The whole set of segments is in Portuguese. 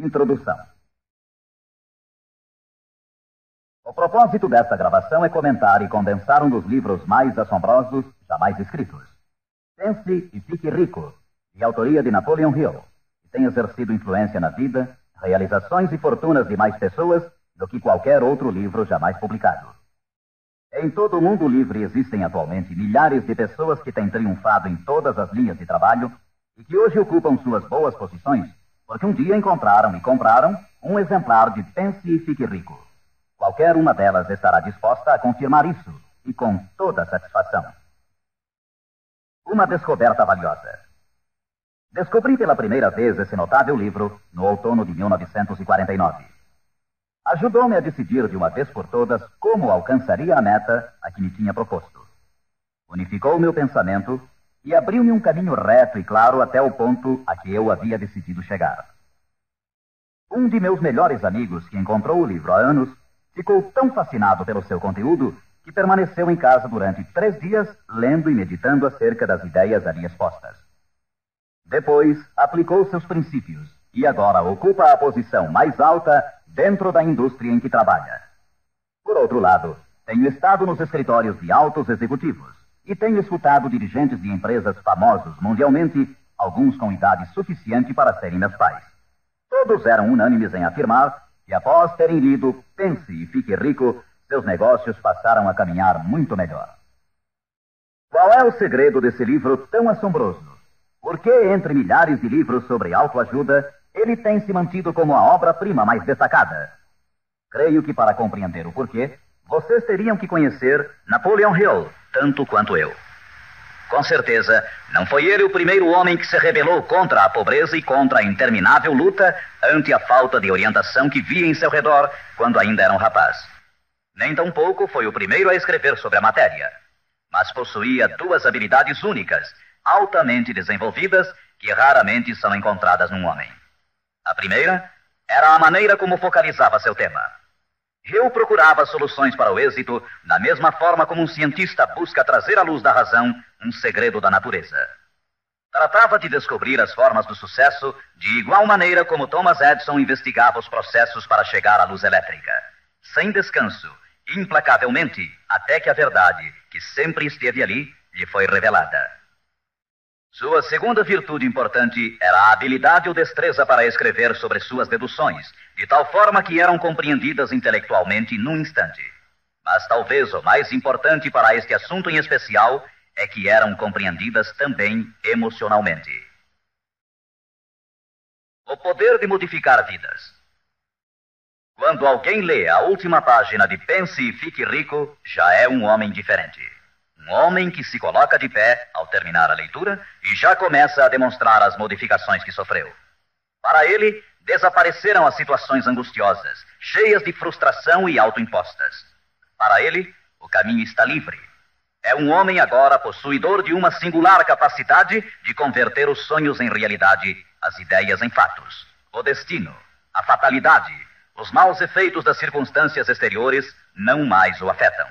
Introdução. O propósito desta gravação é comentar e condensar um dos livros mais assombrosos jamais escritos. Pense e Fique Rico, de autoria de Napoleon Hill, que tem exercido influência na vida, realizações e fortunas de mais pessoas do que qualquer outro livro jamais publicado. Em todo o mundo livre existem atualmente milhares de pessoas que têm triunfado em todas as linhas de trabalho e que hoje ocupam suas boas posições porque um dia encontraram e compraram um exemplar de Pense e Fique Rico. Qualquer uma delas estará disposta a confirmar isso, e com toda satisfação. Uma descoberta valiosa. Descobri pela primeira vez esse notável livro no outono de 1949. Ajudou-me a decidir de uma vez por todas como alcançaria a meta a que me tinha proposto. Unificou meu pensamento e abriu-me um caminho reto e claro até o ponto a que eu havia decidido chegar. Um de meus melhores amigos, que encontrou o livro há anos, ficou tão fascinado pelo seu conteúdo que permaneceu em casa durante 3 dias, lendo e meditando acerca das ideias ali expostas. Depois, aplicou seus princípios e agora ocupa a posição mais alta dentro da indústria em que trabalha. Por outro lado, tenho estado nos escritórios de altos executivos e tenho escutado dirigentes de empresas famosos mundialmente, alguns com idade suficiente para serem meus pais. Todos eram unânimes em afirmar que após terem lido Pense e Fique Rico, seus negócios passaram a caminhar muito melhor. Qual é o segredo desse livro tão assombroso? Por que, entre milhares de livros sobre autoajuda, ele tem se mantido como a obra-prima mais destacada? Creio que para compreender o porquê, vocês teriam que conhecer Napoleon Hill, tanto quanto eu. Com certeza, não foi ele o primeiro homem que se rebelou contra a pobreza e contra a interminável luta ante a falta de orientação que via em seu redor quando ainda era um rapaz. Nem tampouco foi o primeiro a escrever sobre a matéria, mas possuía 2 habilidades únicas, altamente desenvolvidas, que raramente são encontradas num homem. A primeira era a maneira como focalizava seu tema. Hill procurava soluções para o êxito da mesma forma como um cientista busca trazer à luz da razão um segredo da natureza. Tratava de descobrir as formas do sucesso de igual maneira como Thomas Edison investigava os processos para chegar à luz elétrica, sem descanso, implacavelmente, até que a verdade, que sempre esteve ali, lhe foi revelada. Sua segunda virtude importante era a habilidade ou destreza para escrever sobre suas deduções, de tal forma que eram compreendidas intelectualmente num instante. Mas talvez o mais importante para este assunto em especial é que eram compreendidas também emocionalmente. O poder de modificar vidas. Quando alguém lê a última página de Pense e Fique Rico, já é um homem diferente. Um homem que se coloca de pé ao terminar a leitura e já começa a demonstrar as modificações que sofreu. Para ele, desapareceram as situações angustiosas, cheias de frustração e autoimpostas. Para ele, o caminho está livre. É um homem agora possuidor de uma singular capacidade de converter os sonhos em realidade, as ideias em fatos. O destino, a fatalidade, os maus efeitos das circunstâncias exteriores não mais o afetam.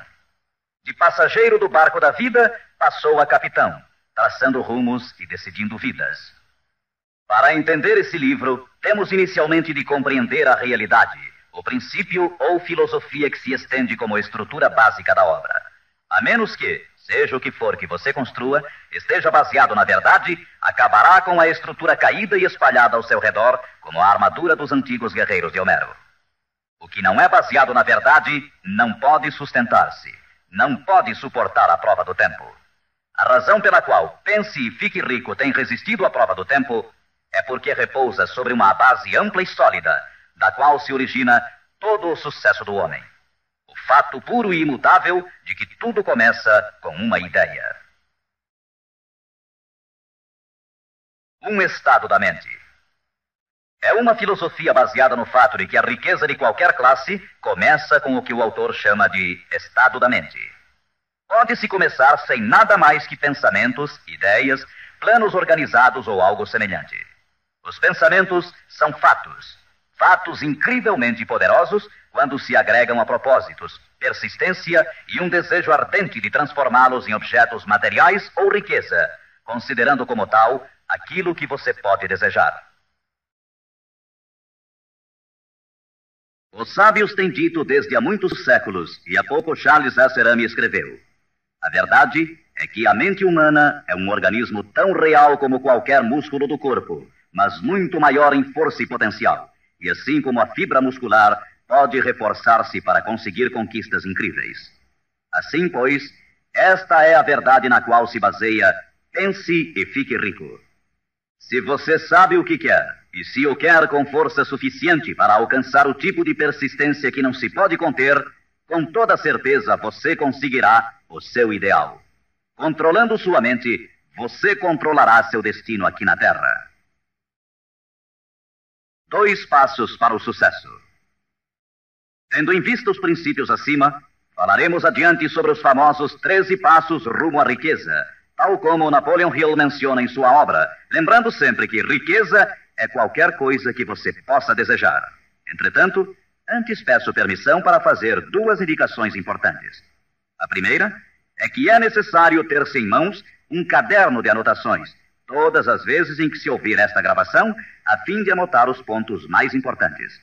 De passageiro do barco da vida, passou a capitão, traçando rumos e decidindo vidas. Para entender esse livro, temos inicialmente de compreender a realidade, o princípio ou filosofia que se estende como estrutura básica da obra. A menos que, seja o que for que você construa, esteja baseado na verdade, acabará com a estrutura caída e espalhada ao seu redor, como a armadura dos antigos guerreiros de Homero. O que não é baseado na verdade não pode sustentar-se. Não pode suportar a prova do tempo. A razão pela qual Pense e Fique Rico tem resistido à prova do tempo é porque repousa sobre uma base ampla e sólida, da qual se origina todo o sucesso do homem. O fato puro e imutável de que tudo começa com uma ideia. Um estado da mente. É uma filosofia baseada no fato de que a riqueza de qualquer classe começa com o que o autor chama de estado da mente. Pode-se começar sem nada mais que pensamentos, ideias, planos organizados ou algo semelhante. Os pensamentos são fatos. Fatos incrivelmente poderosos quando se agregam a propósitos, persistência e um desejo ardente de transformá-los em objetos materiais ou riqueza, considerando como tal aquilo que você pode desejar. Os sábios têm dito desde há muitos séculos, e há pouco Charles Asserami escreveu: a verdade é que a mente humana é um organismo tão real como qualquer músculo do corpo, mas muito maior em força e potencial. E assim como a fibra muscular pode reforçar-se para conseguir conquistas incríveis. Assim, pois, esta é a verdade na qual se baseia Pense e Fique Rico. Se você sabe o que quer, e se o quer com força suficiente para alcançar o tipo de persistência que não se pode conter, com toda certeza você conseguirá o seu ideal. Controlando sua mente, você controlará seu destino aqui na Terra. 2 passos para o sucesso. Tendo em vista os princípios acima, falaremos adiante sobre os famosos 13 passos rumo à riqueza, tal como Napoleon Hill menciona em sua obra, lembrando sempre que riqueza é qualquer coisa que você possa desejar. Entretanto, antes peço permissão para fazer 2 indicações importantes. A primeira é que é necessário ter-se em mãos um caderno de anotações, todas as vezes em que se ouvir esta gravação, a fim de anotar os pontos mais importantes.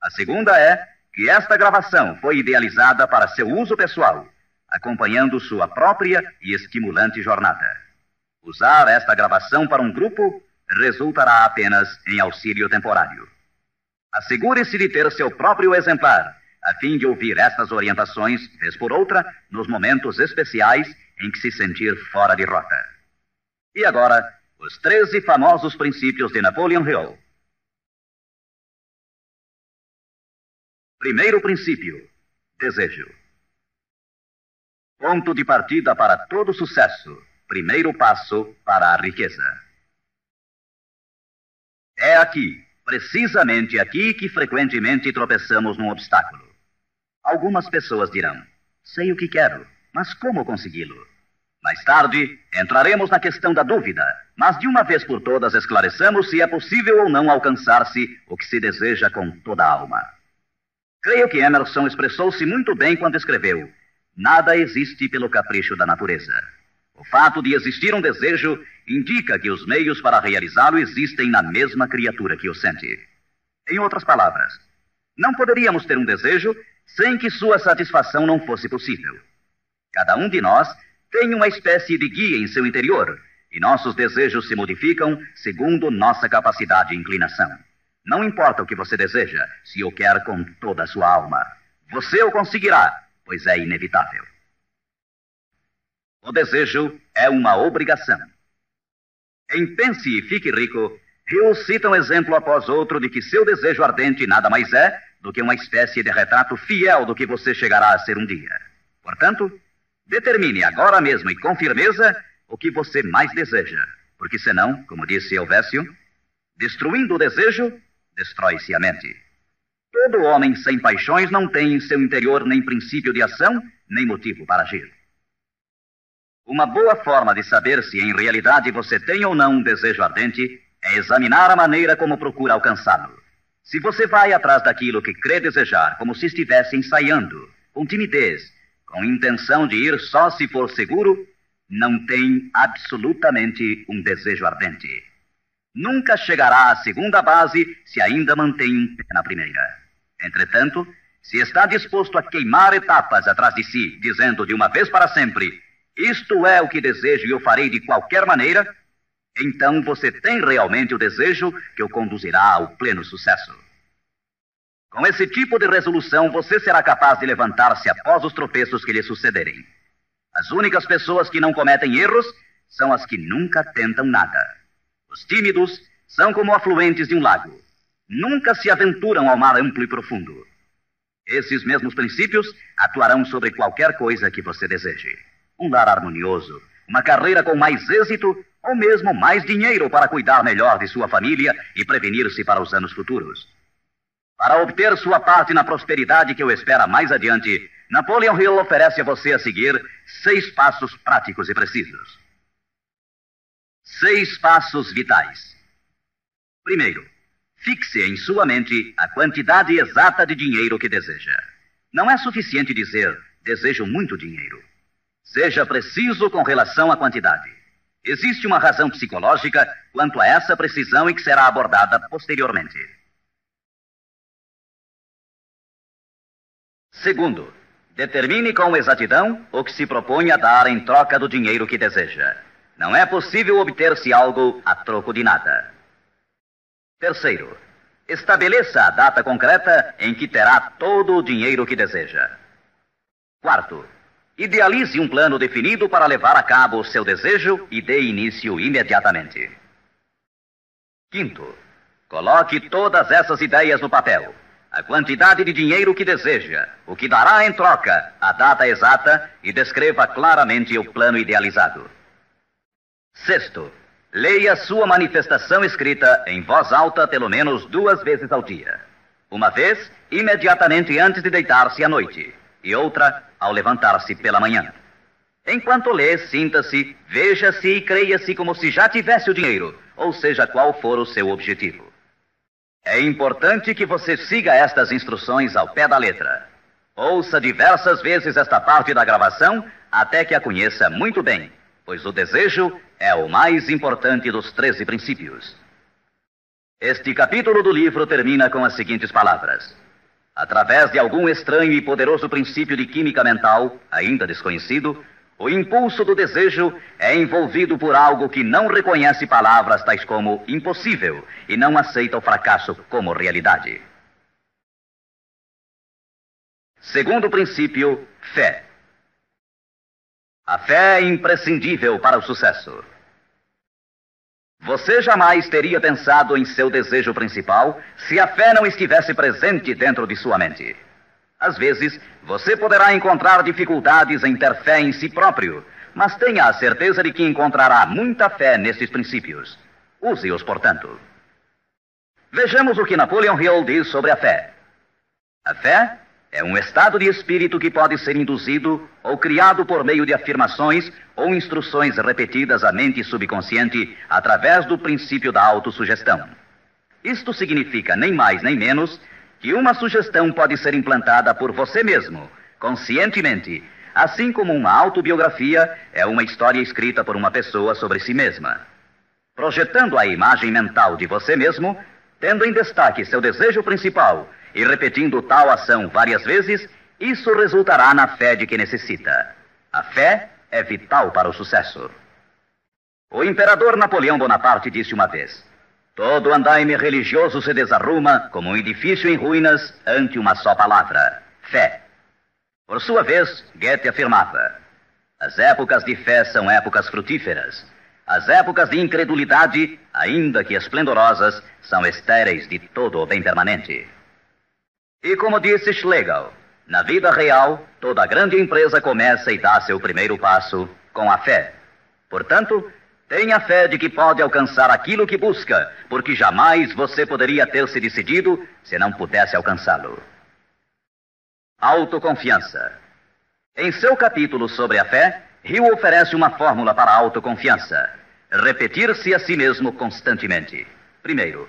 A segunda é que esta gravação foi idealizada para seu uso pessoal, acompanhando sua própria e estimulante jornada. Usar esta gravação para um grupo resultará apenas em auxílio temporário. Assegure-se de ter seu próprio exemplar, a fim de ouvir estas orientações, vez por outra, nos momentos especiais em que se sentir fora de rota. E agora, os 13 famosos princípios de Napoleon Hill. Primeiro princípio: desejo. Ponto de partida para todo sucesso. Primeiro passo para a riqueza. É aqui, precisamente aqui, que frequentemente tropeçamos num obstáculo. Algumas pessoas dirão: sei o que quero, mas como consegui-lo? Mais tarde, entraremos na questão da dúvida, mas de uma vez por todas esclareçamos se é possível ou não alcançar-se o que se deseja com toda a alma. Creio que Emerson expressou-se muito bem quando escreveu: nada existe pelo capricho da natureza. O fato de existir um desejo indica que os meios para realizá-lo existem na mesma criatura que o sente. Em outras palavras, não poderíamos ter um desejo sem que sua satisfação não fosse possível. Cada um de nós tem uma espécie de guia em seu interior, e nossos desejos se modificam segundo nossa capacidade e inclinação. Não importa o que você deseja, se o quer com toda a sua alma. Você o conseguirá, pois é inevitável. O desejo é uma obrigação. Em Pense e Fique Rico, Hill cita um exemplo após outro de que seu desejo ardente nada mais é do que uma espécie de retrato fiel do que você chegará a ser um dia. Portanto, determine agora mesmo e com firmeza o que você mais deseja, porque senão, como disse Helvécio, destruindo o desejo, destrói-se a mente. Todo homem sem paixões não tem em seu interior nem princípio de ação, nem motivo para agir. Uma boa forma de saber se em realidade você tem ou não um desejo ardente é examinar a maneira como procura alcançá-lo. Se você vai atrás daquilo que crê desejar, como se estivesse ensaiando, com timidez, com intenção de ir só se for seguro, não tem absolutamente um desejo ardente. Nunca chegará à segunda base se ainda mantém um pé na primeira. Entretanto, se está disposto a queimar etapas atrás de si, dizendo de uma vez para sempre: isto é o que desejo e eu farei de qualquer maneira, então você tem realmente o desejo que o conduzirá ao pleno sucesso. Com esse tipo de resolução, você será capaz de levantar-se após os tropeços que lhe sucederem. As únicas pessoas que não cometem erros são as que nunca tentam nada. Os tímidos são como afluentes de um lago. Nunca se aventuram ao mar amplo e profundo. Esses mesmos princípios atuarão sobre qualquer coisa que você deseje. Um lar harmonioso, uma carreira com mais êxito ou mesmo mais dinheiro para cuidar melhor de sua família e prevenir-se para os anos futuros. Para obter sua parte na prosperidade que o espera mais adiante, Napoleon Hill oferece a você a seguir 6 passos práticos e precisos. 6 passos vitais. Primeiro, fixe em sua mente a quantidade exata de dinheiro que deseja. Não é suficiente dizer: desejo muito dinheiro. Seja preciso com relação à quantidade. Existe uma razão psicológica quanto a essa precisão e que será abordada posteriormente. Segundo, determine com exatidão o que se propõe a dar em troca do dinheiro que deseja. Não é possível obter-se algo a troco de nada. Terceiro, estabeleça a data concreta em que terá todo o dinheiro que deseja. Quarto, idealize um plano definido para levar a cabo o seu desejo e dê início imediatamente. Quinto, coloque todas essas ideias no papel. A quantidade de dinheiro que deseja, o que dará em troca, a data exata e descreva claramente o plano idealizado. Sexto, leia sua manifestação escrita em voz alta pelo menos 2 vezes ao dia. Uma vez, imediatamente antes de deitar-se à noite, e outra, ao levantar-se pela manhã. Enquanto lê, sinta-se, veja-se e creia-se como se já tivesse o dinheiro, ou seja, qual for o seu objetivo. É importante que você siga estas instruções ao pé da letra. Ouça diversas vezes esta parte da gravação até que a conheça muito bem, pois o desejo é o mais importante dos 13 princípios. Este capítulo do livro termina com as seguintes palavras: através de algum estranho e poderoso princípio de química mental, ainda desconhecido, o impulso do desejo é envolvido por algo que não reconhece palavras tais como impossível e não aceita o fracasso como realidade. Segundo princípio, fé. A fé é imprescindível para o sucesso. Você jamais teria pensado em seu desejo principal se a fé não estivesse presente dentro de sua mente. Às vezes, você poderá encontrar dificuldades em ter fé em si próprio, mas tenha a certeza de que encontrará muita fé nesses princípios. Use-os, portanto. Vejamos o que Napoleon Hill diz sobre a fé. A fé é um estado de espírito que pode ser induzido ou criado por meio de afirmações ou instruções repetidas à mente subconsciente através do princípio da autossugestão. Isto significa nem mais nem menos que uma sugestão pode ser implantada por você mesmo, conscientemente, assim como uma autobiografia é uma história escrita por uma pessoa sobre si mesma. Projetando a imagem mental de você mesmo, tendo em destaque seu desejo principal e repetindo tal ação várias vezes, isso resultará na fé de que necessita. A fé é vital para o sucesso. O imperador Napoleão Bonaparte disse uma vez: todo andaime religioso se desarruma como um edifício em ruínas ante uma só palavra: fé. Por sua vez, Goethe afirmava: as épocas de fé são épocas frutíferas. As épocas de incredulidade, ainda que esplendorosas, são estéreis de todo o bem permanente. E como disse Schlegel, na vida real, toda grande empresa começa e dá seu primeiro passo com a fé. Portanto, tenha fé de que pode alcançar aquilo que busca, porque jamais você poderia ter se decidido se não pudesse alcançá-lo. Autoconfiança. Em seu capítulo sobre a fé, Hill oferece uma fórmula para a autoconfiança: repetir-se a si mesmo constantemente. Primeiro,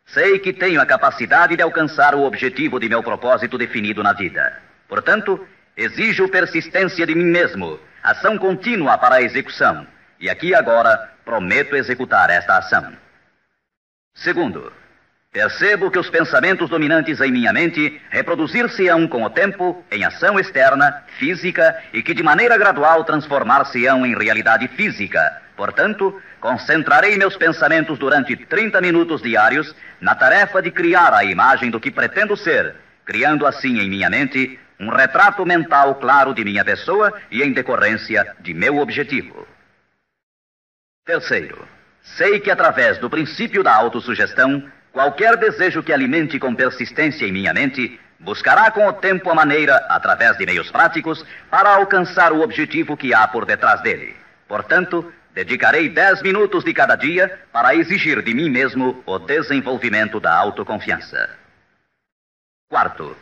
sei que tenho a capacidade de alcançar o objetivo de meu propósito definido na vida. Portanto, exijo persistência de mim mesmo, ação contínua para a execução. E aqui agora prometo executar esta ação. Segundo, percebo que os pensamentos dominantes em minha mente reproduzir-se-ão com o tempo em ação externa, física, e que de maneira gradual transformar-se-ão em realidade física. Portanto, concentrarei meus pensamentos durante 30 minutos diários na tarefa de criar a imagem do que pretendo ser, criando assim em minha mente um retrato mental claro de minha pessoa e em decorrência de meu objetivo. Terceiro, sei que através do princípio da autossugestão, qualquer desejo que alimente com persistência em minha mente buscará com o tempo a maneira, através de meios práticos, para alcançar o objetivo que há por detrás dele. Portanto, dedicarei 10 minutos de cada dia para exigir de mim mesmo o desenvolvimento da autoconfiança. Quarto,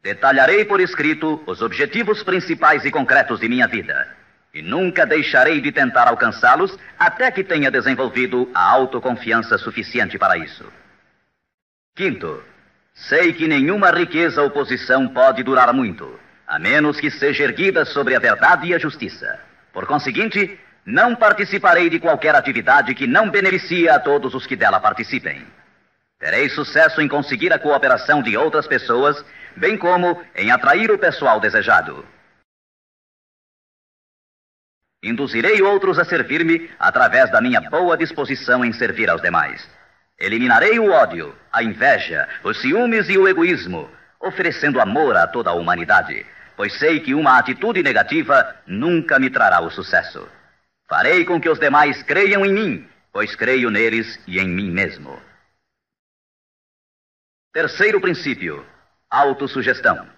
detalharei por escrito os objetivos principais e concretos de minha vida. E nunca deixarei de tentar alcançá-los até que tenha desenvolvido a autoconfiança suficiente para isso. Quinto, sei que nenhuma riqueza ou posição pode durar muito, a menos que seja erguida sobre a verdade e a justiça. Por conseguinte, não participarei de qualquer atividade que não beneficie a todos os que dela participem. Terei sucesso em conseguir a cooperação de outras pessoas, bem como em atrair o pessoal desejado. Induzirei outros a servir-me através da minha boa disposição em servir aos demais. Eliminarei o ódio, a inveja, os ciúmes e o egoísmo, oferecendo amor a toda a humanidade, pois sei que uma atitude negativa nunca me trará o sucesso. Farei com que os demais creiam em mim, pois creio neles e em mim mesmo. Terceiro princípio: autossugestão.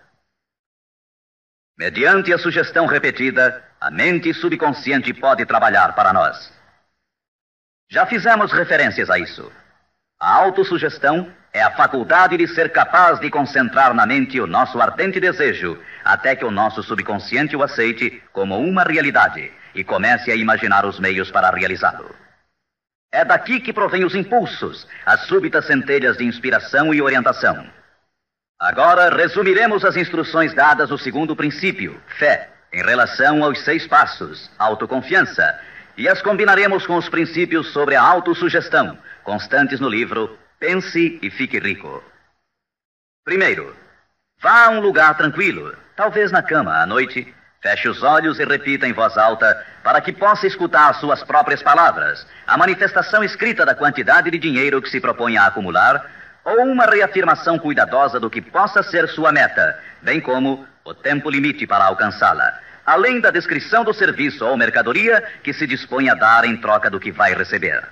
Mediante a sugestão repetida, a mente subconsciente pode trabalhar para nós. Já fizemos referências a isso. A autossugestão é a faculdade de ser capaz de concentrar na mente o nosso ardente desejo, até que o nosso subconsciente o aceite como uma realidade e comece a imaginar os meios para realizá-lo. É daqui que provém os impulsos, as súbitas centelhas de inspiração e orientação. Agora resumiremos as instruções dadas no segundo princípio, fé, em relação aos 6 passos, autoconfiança, e as combinaremos com os princípios sobre a autossugestão, constantes no livro Pense e Fique Rico. Primeiro, vá a um lugar tranquilo, talvez na cama à noite, feche os olhos e repita em voz alta para que possa escutar suas próprias palavras, a manifestação escrita da quantidade de dinheiro que se propõe a acumular, ou uma reafirmação cuidadosa do que possa ser sua meta, bem como o tempo limite para alcançá-la, além da descrição do serviço ou mercadoria que se dispõe a dar em troca do que vai receber.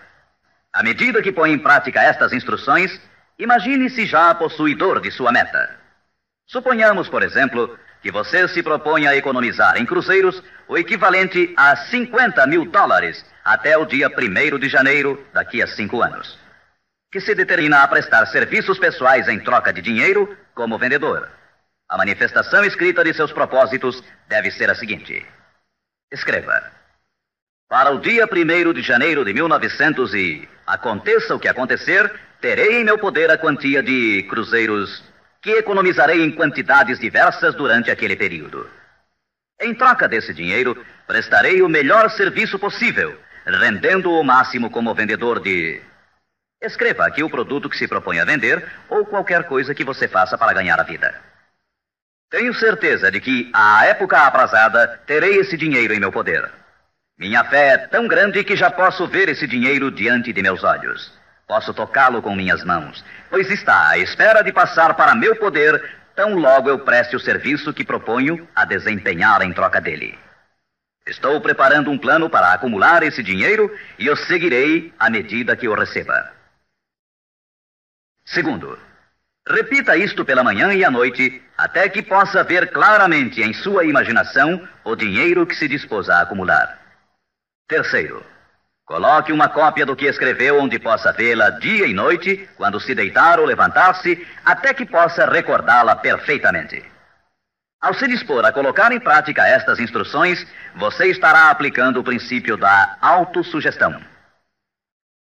À medida que põe em prática estas instruções, imagine-se já possuidor de sua meta. Suponhamos, por exemplo, que você se propõe a economizar em cruzeiros o equivalente a $50 mil até o dia 1º de janeiro, daqui a 5 anos, que se determina a prestar serviços pessoais em troca de dinheiro como vendedor. A manifestação escrita de seus propósitos deve ser a seguinte. Escreva: para o dia 1º de janeiro de 1900 e aconteça o que acontecer, terei em meu poder a quantia de cruzeiros que economizarei em quantidades diversas durante aquele período. Em troca desse dinheiro, prestarei o melhor serviço possível, rendendo o máximo como vendedor de... Escreva aqui o produto que se propõe a vender ou qualquer coisa que você faça para ganhar a vida. Tenho certeza de que, à época aprazada, terei esse dinheiro em meu poder. Minha fé é tão grande que já posso ver esse dinheiro diante de meus olhos. Posso tocá-lo com minhas mãos, pois está à espera de passar para meu poder, tão logo eu preste o serviço que proponho a desempenhar em troca dele. Estou preparando um plano para acumular esse dinheiro e eu seguirei à medida que o receba. Segundo, repita isto pela manhã e à noite, até que possa ver claramente em sua imaginação o dinheiro que se dispôs a acumular. Terceiro, coloque uma cópia do que escreveu onde possa vê-la dia e noite, quando se deitar ou levantar-se, até que possa recordá-la perfeitamente. Ao se dispor a colocar em prática estas instruções, você estará aplicando o princípio da autossugestão.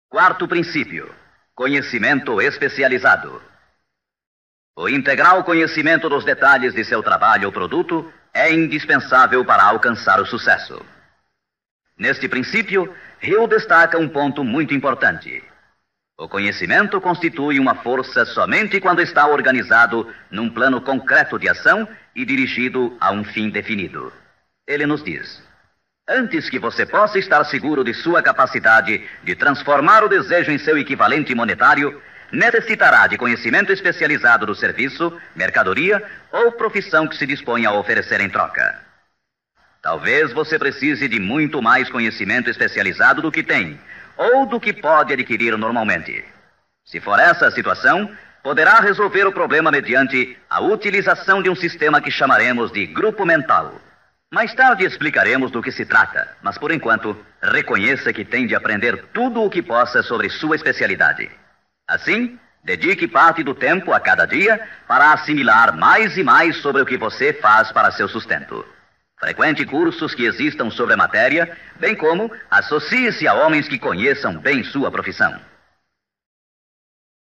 Quarto princípio: conhecimento especializado. O integral conhecimento dos detalhes de seu trabalho ou produto é indispensável para alcançar o sucesso. Neste princípio, Hill destaca um ponto muito importante. O conhecimento constitui uma força somente quando está organizado num plano concreto de ação e dirigido a um fim definido. Ele nos diz: antes que você possa estar seguro de sua capacidade de transformar o desejo em seu equivalente monetário, necessitará de conhecimento especializado do serviço, mercadoria ou profissão que se dispõe a oferecer em troca. Talvez você precise de muito mais conhecimento especializado do que tem, ou do que pode adquirir normalmente. Se for essa a situação, poderá resolver o problema mediante a utilização de um sistema que chamaremos de grupo mental. Mais tarde explicaremos do que se trata, mas por enquanto, reconheça que tem de aprender tudo o que possa sobre sua especialidade. Assim, dedique parte do tempo a cada dia para assimilar mais e mais sobre o que você faz para seu sustento. Frequente cursos que existam sobre a matéria, bem como associe-se a homens que conheçam bem sua profissão.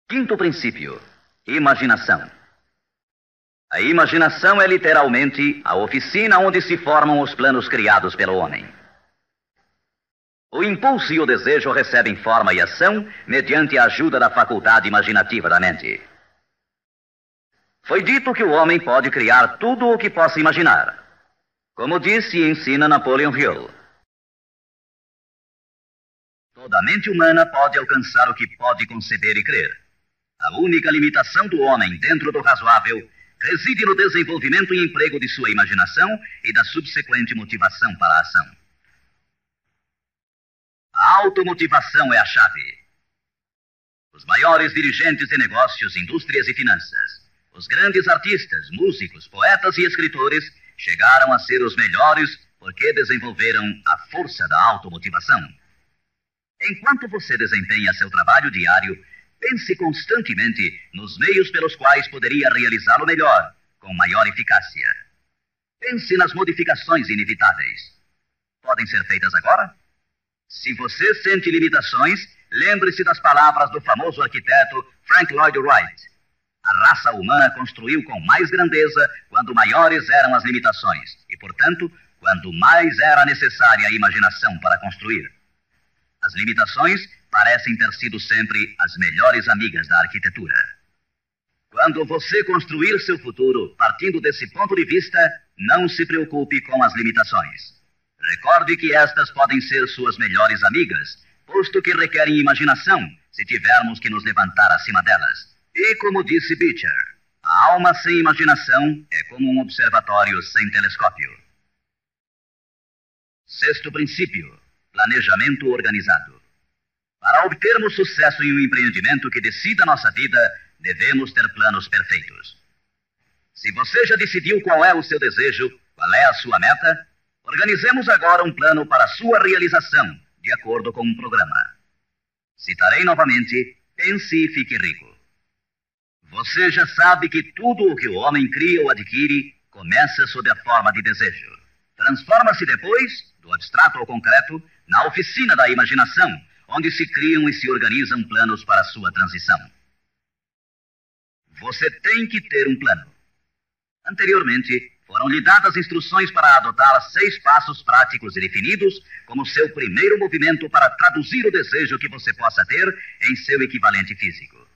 Quinto princípio: imaginação. A imaginação é literalmente a oficina onde se formam os planos criados pelo homem. O impulso e o desejo recebem forma e ação mediante a ajuda da faculdade imaginativa da mente. Foi dito que o homem pode criar tudo o que possa imaginar, como disse e ensina Napoleon Hill. Toda a mente humana pode alcançar o que pode conceber e crer. A única limitação do homem dentro do razoável reside no desenvolvimento e emprego de sua imaginação e da subsequente motivação para a ação. A automotivação é a chave. Os maiores dirigentes de negócios, indústrias e finanças, os grandes artistas, músicos, poetas e escritores chegaram a ser os melhores porque desenvolveram a força da automotivação. Enquanto você desempenha seu trabalho diário, pense constantemente nos meios pelos quais poderia realizá-lo melhor, com maior eficácia. Pense nas modificações inevitáveis. Podem ser feitas agora? Se você sente limitações, lembre-se das palavras do famoso arquiteto Frank Lloyd Wright. A raça humana construiu com mais grandeza quando maiores eram as limitações e, portanto, quando mais era necessária a imaginação para construir. As limitações parecem ter sido sempre as melhores amigas da arquitetura. Quando você construir seu futuro partindo desse ponto de vista, não se preocupe com as limitações. Recorde que estas podem ser suas melhores amigas, posto que requerem imaginação se tivermos que nos levantar acima delas. E como disse Beecher, a alma sem imaginação é como um observatório sem telescópio. Sexto princípio: planejamento organizado. Para obtermos sucesso em um empreendimento que decida nossa vida, devemos ter planos perfeitos. Se você já decidiu qual é o seu desejo, qual é a sua meta, organizemos agora um plano para sua realização, de acordo com um programa. Citarei novamente: pense e fique rico. Você já sabe que tudo o que o homem cria ou adquire começa sob a forma de desejo. Transforma-se depois, do abstrato ao concreto, na oficina da imaginação, onde se criam e se organizam planos para sua transição. Você tem que ter um plano. Anteriormente, foram lhe dadas instruções para adotar 6 passos práticos e definidos como seu primeiro movimento para traduzir o desejo que você possa ter em seu equivalente físico.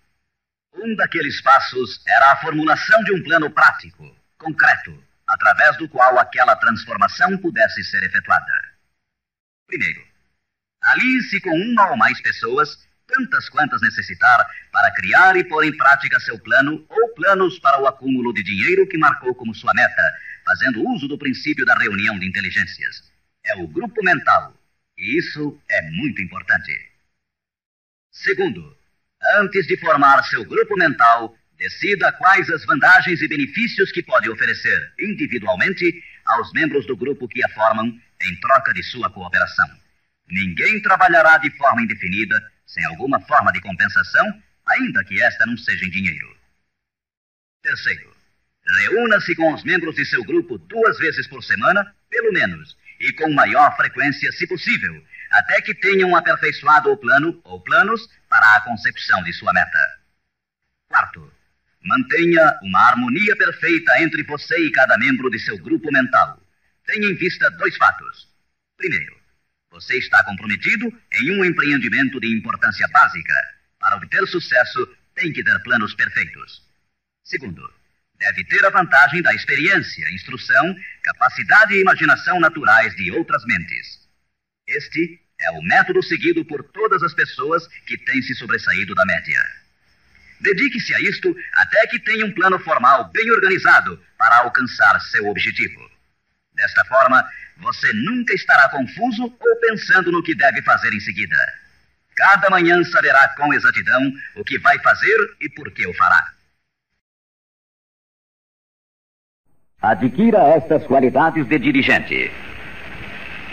Um daqueles passos era a formulação de um plano prático, concreto, através do qual aquela transformação pudesse ser efetuada. Primeiro, alie-se com uma ou mais pessoas, tantas quantas necessitar, para criar e pôr em prática seu plano ou planos para o acúmulo de dinheiro que marcou como sua meta, fazendo uso do princípio da reunião de inteligências. É o grupo mental, e isso é muito importante. Segundo, antes de formar seu grupo mental, decida quais as vantagens e benefícios que pode oferecer individualmente aos membros do grupo que a formam em troca de sua cooperação. Ninguém trabalhará de forma indefinida sem alguma forma de compensação, ainda que esta não seja em dinheiro. Terceiro, reúna-se com os membros de seu grupo 2 vezes por semana, pelo menos, e com maior frequência, se possível, até que tenham aperfeiçoado o plano ou planos para a consecução de sua meta. Quarto, mantenha uma harmonia perfeita entre você e cada membro de seu grupo mental. Tenha em vista 2 fatos. Primeiro, você está comprometido em um empreendimento de importância básica. Para obter sucesso, tem que ter planos perfeitos. Segundo, deve ter a vantagem da experiência, instrução, capacidade e imaginação naturais de outras mentes. Este é o método seguido por todas as pessoas que têm se sobressaído da média. Dedique-se a isto até que tenha um plano formal bem organizado para alcançar seu objetivo. Desta forma, você nunca estará confuso ou pensando no que deve fazer em seguida. Cada manhã saberá com exatidão o que vai fazer e por que o fará. Adquira estas qualidades de dirigente.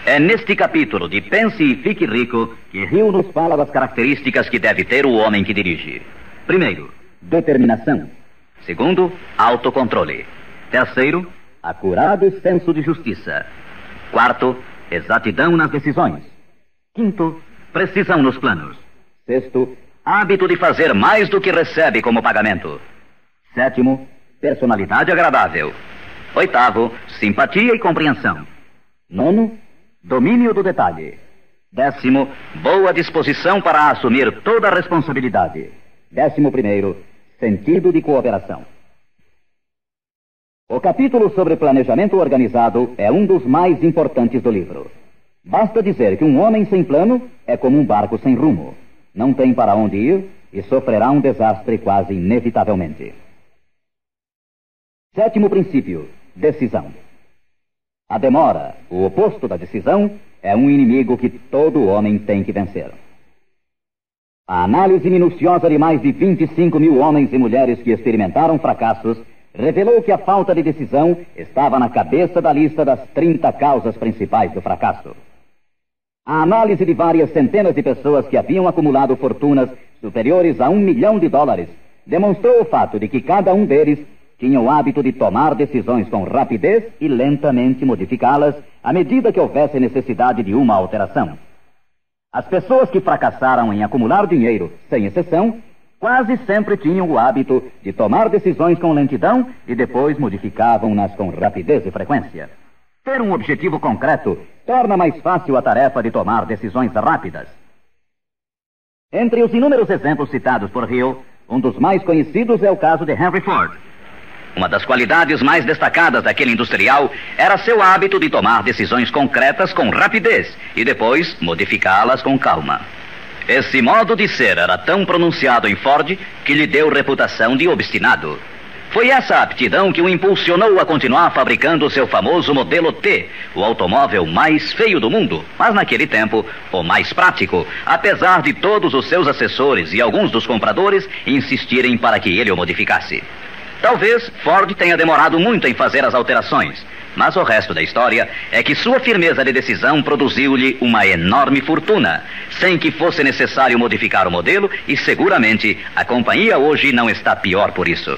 É neste capítulo de Pense e Fique Rico que Hill nos fala das características que deve ter o homem que dirige. Primeiro, determinação. Segundo, autocontrole. Terceiro, acurado senso de justiça. Quarto, exatidão nas decisões. Quinto, precisão nos planos. Sexto, hábito de fazer mais do que recebe como pagamento. Sétimo, personalidade agradável. Oitavo, simpatia e compreensão. Nono, domínio do detalhe. Décimo, boa disposição para assumir toda a responsabilidade. 11º, sentido de cooperação. O capítulo sobre planejamento organizado é um dos mais importantes do livro. Basta dizer que um homem sem plano é como um barco sem rumo. Não tem para onde ir e sofrerá um desastre quase inevitavelmente. 7º princípio, decisão. A demora, o oposto da decisão, é um inimigo que todo homem tem que vencer. A análise minuciosa de mais de 25 mil homens e mulheres que experimentaram fracassos revelou que a falta de decisão estava na cabeça da lista das 30 causas principais do fracasso. A análise de várias centenas de pessoas que haviam acumulado fortunas superiores a $1 milhão demonstrou o fato de que cada um deles tinha o hábito de tomar decisões com rapidez e lentamente modificá-las à medida que houvesse necessidade de uma alteração. As pessoas que fracassaram em acumular dinheiro, sem exceção, quase sempre tinham o hábito de tomar decisões com lentidão e depois modificavam-nas com rapidez e frequência. Ter um objetivo concreto torna mais fácil a tarefa de tomar decisões rápidas. Entre os inúmeros exemplos citados por Hill, um dos mais conhecidos é o caso de Henry Ford. Uma das qualidades mais destacadas daquele industrial era seu hábito de tomar decisões concretas com rapidez e depois modificá-las com calma. Esse modo de ser era tão pronunciado em Ford que lhe deu reputação de obstinado. Foi essa aptidão que o impulsionou a continuar fabricando seu famoso modelo T, o automóvel mais feio do mundo, mas naquele tempo o mais prático, apesar de todos os seus assessores e alguns dos compradores insistirem para que ele o modificasse. Talvez Ford tenha demorado muito em fazer as alterações, mas o resto da história é que sua firmeza de decisão produziu-lhe uma enorme fortuna, sem que fosse necessário modificar o modelo, e seguramente a companhia hoje não está pior por isso.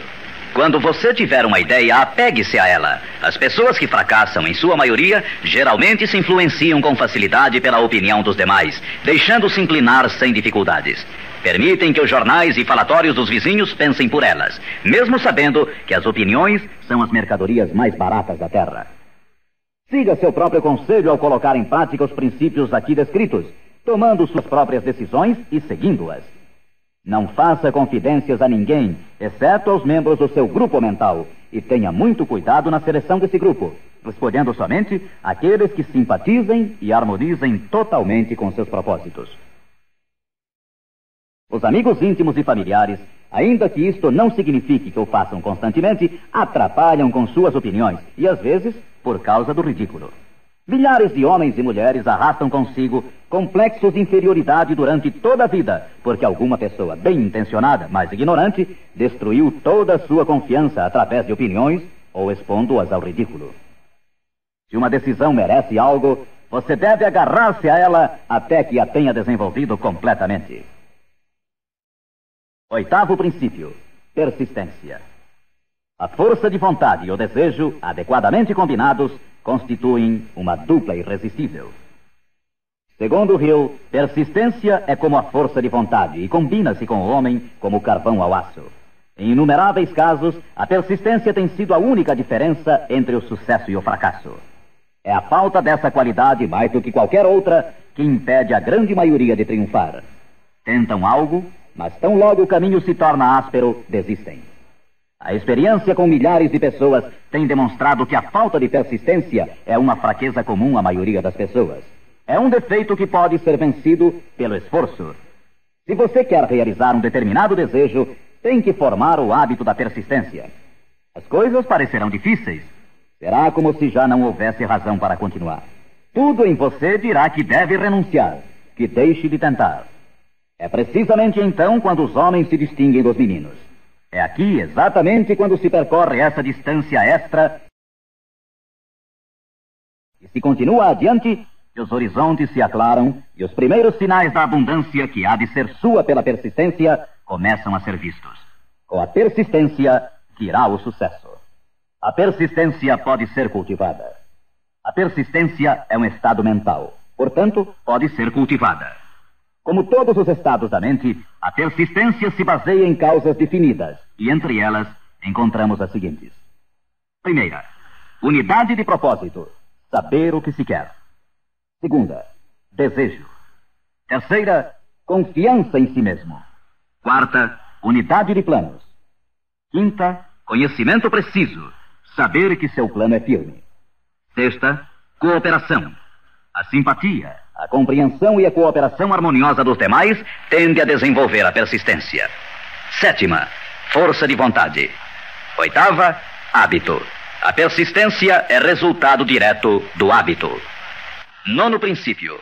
Quando você tiver uma ideia, apegue-se a ela. As pessoas que fracassam, em sua maioria, geralmente se influenciam com facilidade pela opinião dos demais, deixando-se inclinar sem dificuldades. Permitem que os jornais e falatórios dos vizinhos pensem por elas, mesmo sabendo que as opiniões são as mercadorias mais baratas da terra. Siga seu próprio conselho ao colocar em prática os princípios aqui descritos, tomando suas próprias decisões e seguindo-as. Não faça confidências a ninguém, exceto aos membros do seu grupo mental, e tenha muito cuidado na seleção desse grupo, escolhendo somente aqueles que simpatizem e harmonizem totalmente com seus propósitos. Os amigos íntimos e familiares, ainda que isto não signifique que o façam constantemente, atrapalham com suas opiniões e, às vezes, por causa do ridículo. Milhares de homens e mulheres arrastam consigo complexos de inferioridade durante toda a vida, porque alguma pessoa bem intencionada, mas ignorante, destruiu toda a sua confiança através de opiniões ou expondo-as ao ridículo. Se uma decisão merece algo, você deve agarrar-se a ela até que a tenha desenvolvido completamente. 8º princípio, persistência. A força de vontade e o desejo, adequadamente combinados, constituem uma dupla irresistível. Segundo Hill, persistência é como a força de vontade e combina-se com o homem como o carvão ao aço. Em inumeráveis casos, a persistência tem sido a única diferença entre o sucesso e o fracasso. É a falta dessa qualidade, mais do que qualquer outra, que impede a grande maioria de triunfar. Tentam algo, mas tão logo o caminho se torna áspero, desistem. A experiência com milhares de pessoas tem demonstrado que a falta de persistência é uma fraqueza comum à maioria das pessoas. É um defeito que pode ser vencido pelo esforço. Se você quer realizar um determinado desejo, tem que formar o hábito da persistência. As coisas parecerão difíceis. Será como se já não houvesse razão para continuar. Tudo em você dirá que deve renunciar, que deixe de tentar. É precisamente então quando os homens se distinguem dos meninos. É aqui, exatamente quando se percorre essa distância extra e se continua adiante, que os horizontes se aclaram e os primeiros sinais da abundância que há de ser sua pela persistência começam a ser vistos. Com a persistência virá o sucesso. A persistência pode ser cultivada. A persistência é um estado mental, portanto, pode ser cultivada. Como todos os estados da mente, a persistência se baseia em causas definidas, e entre elas encontramos as seguintes. Primeira, unidade de propósito, saber o que se quer. Segunda, desejo, Terceira, confiança em si mesmo. Quarta, unidade de planos. Quinta, conhecimento preciso, saber que seu plano é firme. Sexta, cooperação. A simpatia, a compreensão e a cooperação harmoniosa dos demais tende a desenvolver a persistência. Sétima, força de vontade. Oitava, hábito. A persistência é resultado direto do hábito. Nono princípio,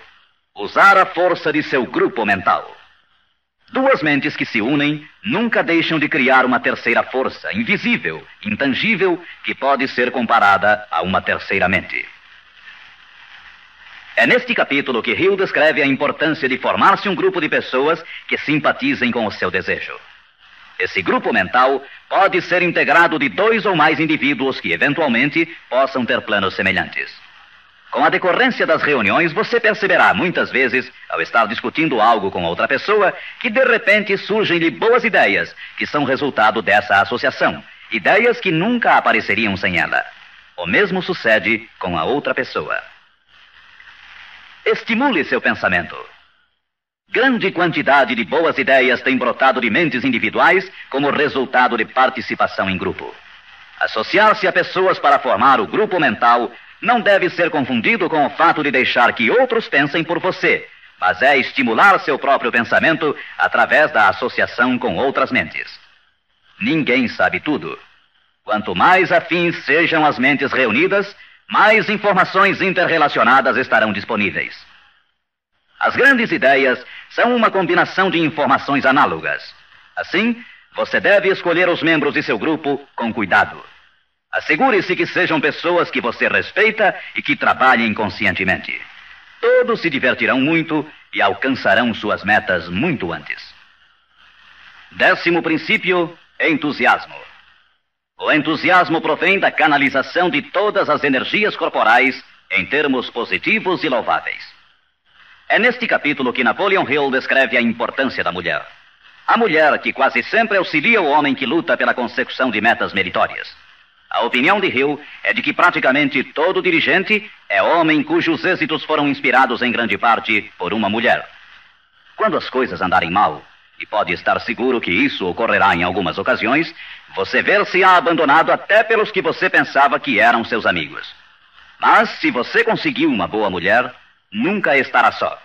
usar a força de seu grupo mental. Duas mentes que se unem nunca deixam de criar uma terceira força, invisível, intangível, que pode ser comparada a uma terceira mente. É neste capítulo que Hill descreve a importância de formar-se um grupo de pessoas que simpatizem com o seu desejo. Esse grupo mental pode ser integrado de 2 ou mais indivíduos que, eventualmente, possam ter planos semelhantes. Com a decorrência das reuniões, você perceberá muitas vezes, ao estar discutindo algo com outra pessoa, que de repente surgem-lhe boas ideias, que são resultado dessa associação. Ideias que nunca apareceriam sem ela. O mesmo sucede com a outra pessoa. Estimule seu pensamento. Grande quantidade de boas ideias tem brotado de mentes individuais como resultado de participação em grupo. Associar-se a pessoas para formar o grupo mental não deve ser confundido com o fato de deixar que outros pensem por você, mas é estimular seu próprio pensamento através da associação com outras mentes. Ninguém sabe tudo. Quanto mais afins sejam as mentes reunidas, mais informações interrelacionadas estarão disponíveis. As grandes ideias são uma combinação de informações análogas. Assim, você deve escolher os membros de seu grupo com cuidado. Assegure-se que sejam pessoas que você respeita e que trabalhem conscientemente. Todos se divertirão muito e alcançarão suas metas muito antes. 10º princípio, entusiasmo. O entusiasmo provém da canalização de todas as energias corporais em termos positivos e louváveis. É neste capítulo que Napoleon Hill descreve a importância da mulher. A mulher que quase sempre auxilia o homem que luta pela consecução de metas meritórias. A opinião de Hill é de que praticamente todo dirigente é homem cujos êxitos foram inspirados em grande parte por uma mulher. Quando as coisas andarem mal, e pode estar seguro que isso ocorrerá em algumas ocasiões, você ver-se-á abandonado até pelos que você pensava que eram seus amigos. Mas se você conseguiu uma boa mulher, nunca estará só.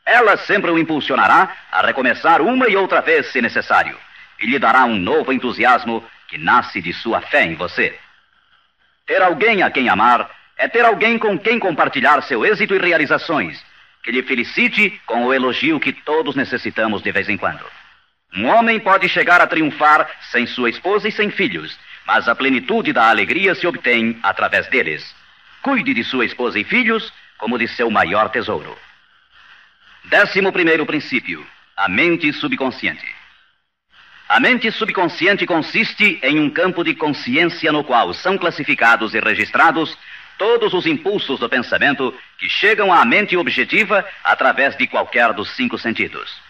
Ela sempre o impulsionará a recomeçar uma e outra vez se necessário, e lhe dará um novo entusiasmo que nasce de sua fé em você. Ter alguém a quem amar é ter alguém com quem compartilhar seu êxito e realizações, que lhe felicite com o elogio que todos necessitamos de vez em quando. Um homem pode chegar a triunfar sem sua esposa e sem filhos, mas a plenitude da alegria se obtém através deles. Cuide de sua esposa e filhos como de seu maior tesouro. 11º princípio, a mente subconsciente. A mente subconsciente consiste em um campo de consciência no qual são classificados e registrados todos os impulsos do pensamento que chegam à mente objetiva através de qualquer dos 5 sentidos.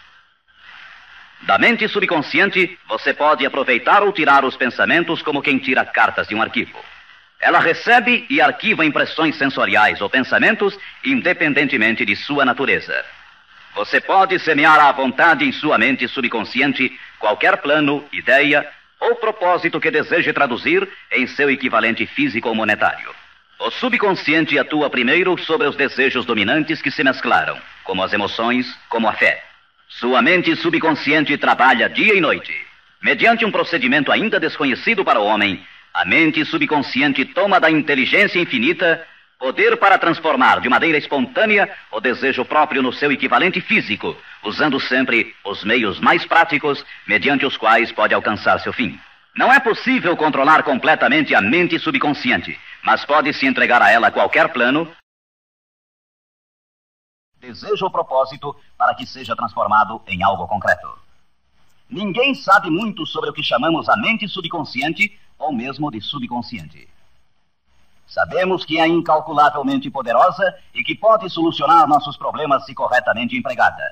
Da mente subconsciente, você pode aproveitar ou tirar os pensamentos como quem tira cartas de um arquivo. Ela recebe e arquiva impressões sensoriais ou pensamentos independentemente de sua natureza. Você pode semear à vontade em sua mente subconsciente qualquer plano, ideia ou propósito que deseje traduzir em seu equivalente físico ou monetário. O subconsciente atua primeiro sobre os desejos dominantes que se mesclaram, como as emoções, como a fé. Sua mente subconsciente trabalha dia e noite. Mediante um procedimento ainda desconhecido para o homem, a mente subconsciente toma da inteligência infinita poder para transformar de maneira espontânea o desejo próprio no seu equivalente físico, usando sempre os meios mais práticos mediante os quais pode alcançar seu fim. Não é possível controlar completamente a mente subconsciente, mas pode-se entregar a ela qualquer plano, desejo ou propósito para que seja transformado em algo concreto. Ninguém sabe muito sobre o que chamamos a mente subconsciente ou mesmo de subconsciente. Sabemos que é incalculavelmente poderosa e que pode solucionar nossos problemas se corretamente empregada.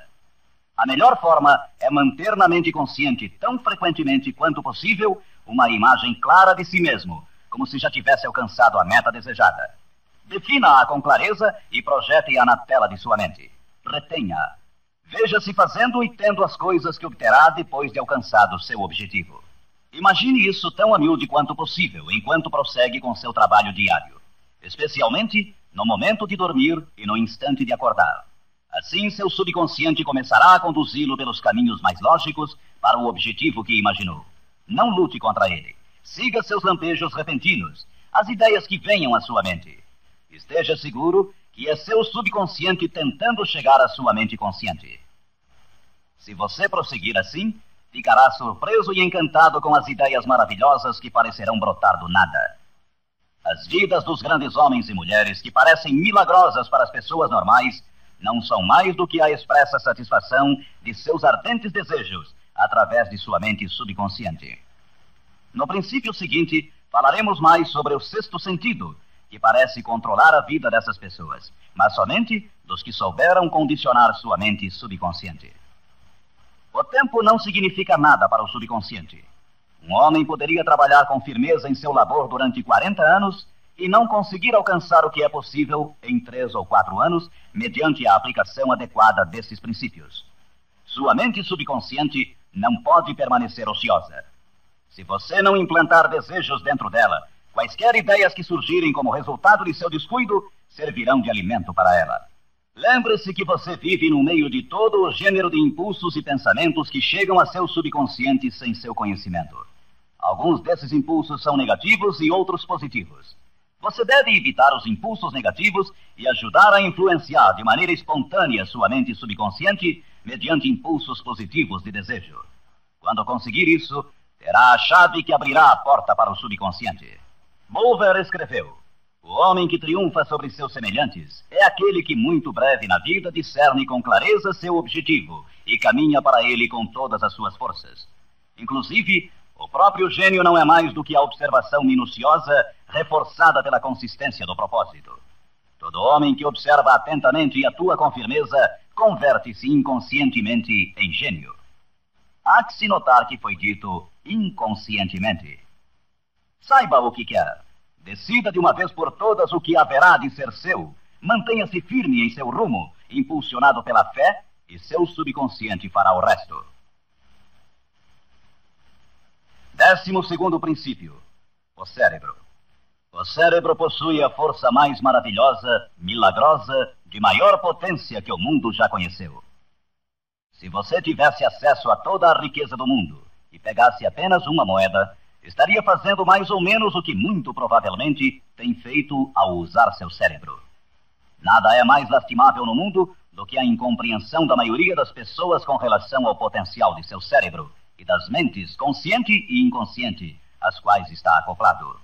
A melhor forma é manter na mente consciente, tão frequentemente quanto possível, uma imagem clara de si mesmo, como se já tivesse alcançado a meta desejada. Defina-a com clareza e projete-a na tela de sua mente. Retenha-a. Veja-se fazendo e tendo as coisas que obterá depois de alcançado seu objetivo. Imagine isso tão a miúde quanto possível, enquanto prossegue com seu trabalho diário, especialmente no momento de dormir e no instante de acordar. Assim, seu subconsciente começará a conduzi-lo pelos caminhos mais lógicos para o objetivo que imaginou. Não lute contra ele. Siga seus lampejos repentinos, as ideias que venham à sua mente. Esteja seguro que é seu subconsciente tentando chegar à sua mente consciente. Se você prosseguir assim, ficará surpreso e encantado com as ideias maravilhosas que parecerão brotar do nada. As vidas dos grandes homens e mulheres que parecem milagrosas para as pessoas normais não são mais do que a expressa satisfação de seus ardentes desejos através de sua mente subconsciente. No princípio seguinte, falaremos mais sobre o sexto sentido, que parece controlar a vida dessas pessoas, mas somente dos que souberam condicionar sua mente subconsciente. O tempo não significa nada para o subconsciente. Um homem poderia trabalhar com firmeza em seu labor durante 40 anos e não conseguir alcançar o que é possível em 3 ou 4 anos, mediante a aplicação adequada desses princípios. Sua mente subconsciente não pode permanecer ociosa. Se você não implantar desejos dentro dela, quaisquer ideias que surgirem como resultado de seu descuido servirão de alimento para ela. Lembre-se que você vive no meio de todo o gênero de impulsos e pensamentos que chegam a seu subconsciente sem seu conhecimento. Alguns desses impulsos são negativos e outros positivos. Você deve evitar os impulsos negativos e ajudar a influenciar de maneira espontânea sua mente subconsciente mediante impulsos positivos de desejo. Quando conseguir isso, terá a chave que abrirá a porta para o subconsciente. Bulwer escreveu: o homem que triunfa sobre seus semelhantes é aquele que muito breve na vida discerne com clareza seu objetivo e caminha para ele com todas as suas forças. Inclusive, o próprio gênio não é mais do que a observação minuciosa reforçada pela consistência do propósito. Todo homem que observa atentamente e atua com firmeza converte-se inconscientemente em gênio. Há que se notar que foi dito inconscientemente. Saiba o que quer. Decida de uma vez por todas o que haverá de ser seu. Mantenha-se firme em seu rumo, impulsionado pela fé, e seu subconsciente fará o resto. 12º princípio: o cérebro. O cérebro possui a força mais maravilhosa, milagrosa, de maior potência que o mundo já conheceu. Se você tivesse acesso a toda a riqueza do mundo e pegasse apenas uma moeda, estaria fazendo mais ou menos o que muito provavelmente tem feito ao usar seu cérebro. Nada é mais lastimável no mundo do que a incompreensão da maioria das pessoas com relação ao potencial de seu cérebro e das mentes consciente e inconsciente, às quais está acoplado.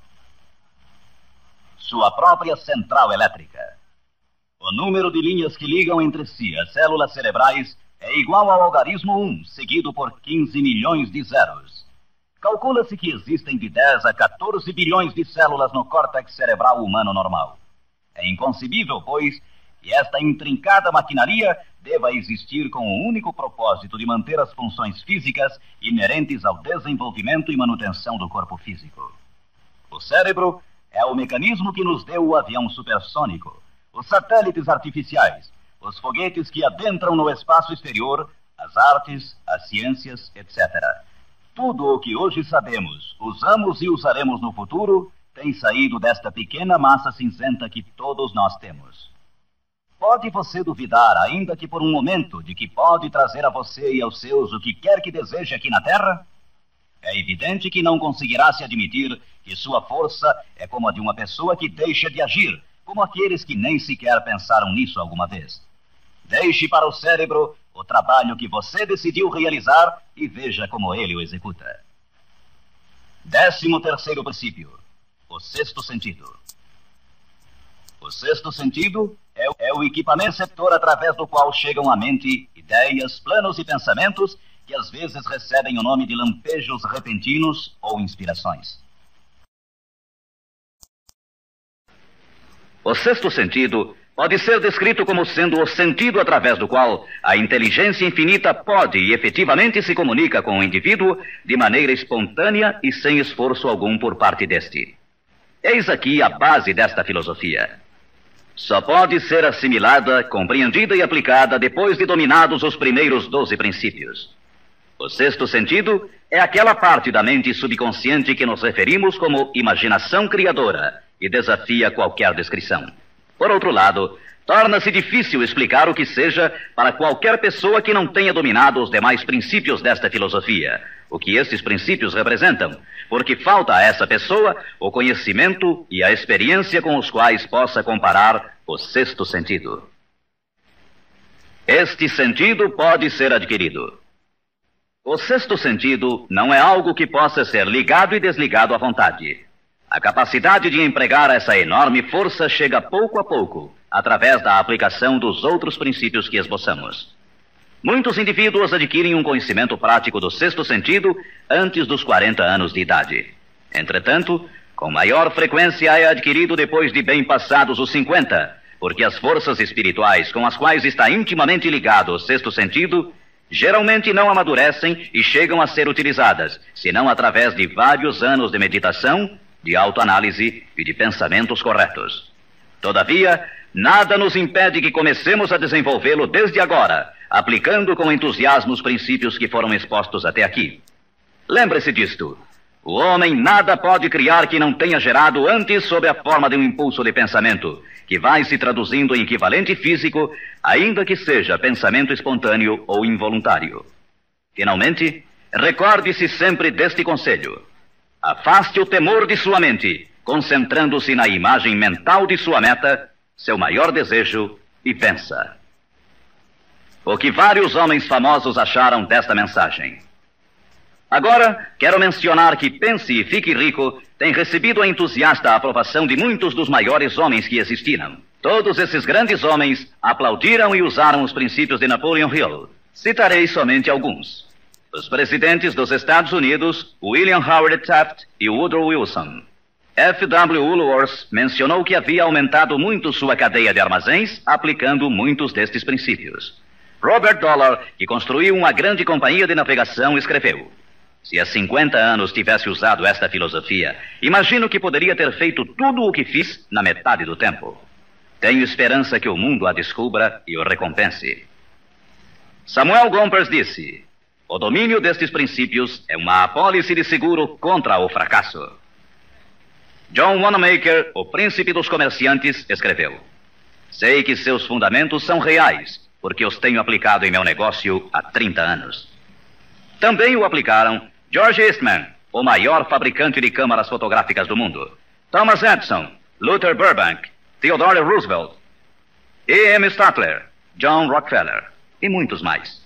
Sua própria central elétrica. O número de linhas que ligam entre si as células cerebrais é igual ao algarismo 1, seguido por 15 milhões de zeros. Calcula-se que existem de 10 a 14 bilhões de células no córtex cerebral humano normal. É inconcebível, pois, que esta intrincada maquinaria deva existir com o único propósito de manter as funções físicas inerentes ao desenvolvimento e manutenção do corpo físico. O cérebro é o mecanismo que nos deu o avião supersônico, os satélites artificiais, os foguetes que adentram no espaço exterior, as artes, as ciências, etc. Tudo o que hoje sabemos, usamos e usaremos no futuro, tem saído desta pequena massa cinzenta que todos nós temos. Pode você duvidar, ainda que por um momento, de que pode trazer a você e aos seus o que quer que deseje aqui na Terra? É evidente que não conseguirá se admitir que sua força é como a de uma pessoa que deixa de agir, como aqueles que nem sequer pensaram nisso alguma vez. Deixe para o cérebro o trabalho que você decidiu realizar e veja como ele o executa. 13º princípio: o sexto sentido. O sexto sentido é o equipamento receptor através do qual chegam à mente ideias, planos e pensamentos que às vezes recebem o nome de lampejos repentinos ou inspirações. O sexto sentido pode ser descrito como sendo o sentido através do qual a inteligência infinita pode e efetivamente se comunica com o indivíduo de maneira espontânea e sem esforço algum por parte deste. Eis aqui a base desta filosofia. só pode ser assimilada, compreendida e aplicada depois de dominados os primeiros 12 princípios. O sexto sentido é aquela parte da mente subconsciente que nos referimos como imaginação criadora e desafia qualquer descrição. Por outro lado, torna-se difícil explicar o que seja para qualquer pessoa que não tenha dominado os demais princípios desta filosofia, o que esses princípios representam, porque falta a essa pessoa o conhecimento e a experiência com os quais possa comparar o sexto sentido. Este sentido pode ser adquirido. O sexto sentido não é algo que possa ser ligado e desligado à vontade. A capacidade de empregar essa enorme força chega pouco a pouco, através da aplicação dos outros princípios que esboçamos. Muitos indivíduos adquirem um conhecimento prático do sexto sentido antes dos 40 anos de idade. Entretanto, com maior frequência é adquirido depois de bem passados os 50, porque as forças espirituais com as quais está intimamente ligado o sexto sentido geralmente não amadurecem e chegam a ser utilizadas, senão através de vários anos de meditação, de autoanálise e de pensamentos corretos. Todavia, nada nos impede que comecemos a desenvolvê-lo desde agora, aplicando com entusiasmo os princípios que foram expostos até aqui. Lembre-se disto. O homem nada pode criar que não tenha gerado antes sob a forma de um impulso de pensamento, que vai se traduzindo em equivalente físico, ainda que seja pensamento espontâneo ou involuntário. Finalmente, recorde-se sempre deste conselho. Afaste o temor de sua mente, concentrando-se na imagem mental de sua meta, seu maior desejo, e vença. O que vários homens famosos acharam desta mensagem. Agora, quero mencionar que Pense e Fique Rico tem recebido a entusiasta aprovação de muitos dos maiores homens que existiram. Todos esses grandes homens aplaudiram e usaram os princípios de Napoleon Hill. Citarei somente alguns. Os presidentes dos Estados Unidos, William Howard Taft e Woodrow Wilson. F. W. Woolworth mencionou que havia aumentado muito sua cadeia de armazéns, aplicando muitos destes princípios. Robert Dollar, que construiu uma grande companhia de navegação, escreveu: se há 50 anos tivesse usado esta filosofia, imagino que poderia ter feito tudo o que fiz na metade do tempo. Tenho esperança que o mundo a descubra e o recompense. Samuel Gompers disse: o domínio destes princípios é uma apólice de seguro contra o fracasso. John Wanamaker, o príncipe dos comerciantes, escreveu: sei que seus fundamentos são reais, porque os tenho aplicado em meu negócio há 30 anos. Também o aplicaram George Eastman, o maior fabricante de câmaras fotográficas do mundo, Thomas Edison, Luther Burbank, Theodore Roosevelt, E.M. Statler, John Rockefeller e muitos mais.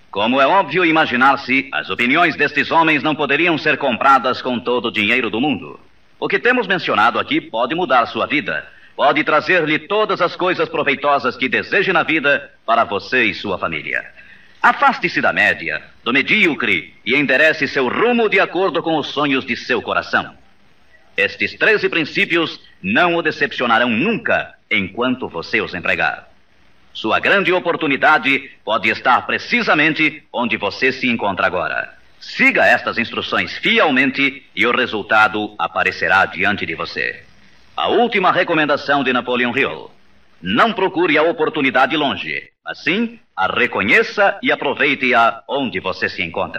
Como é óbvio imaginar-se, as opiniões destes homens não poderiam ser compradas com todo o dinheiro do mundo. O que temos mencionado aqui pode mudar sua vida, pode trazer-lhe todas as coisas proveitosas que deseje na vida para você e sua família. Afaste-se da média, do medíocre e enderece seu rumo de acordo com os sonhos de seu coração. Estes 13 princípios não o decepcionarão nunca enquanto você os empregar. Sua grande oportunidade pode estar precisamente onde você se encontra agora. Siga estas instruções fielmente e o resultado aparecerá diante de você. A última recomendação de Napoleon Hill: não procure a oportunidade longe, mas sim a reconheça e aproveite-a onde você se encontra.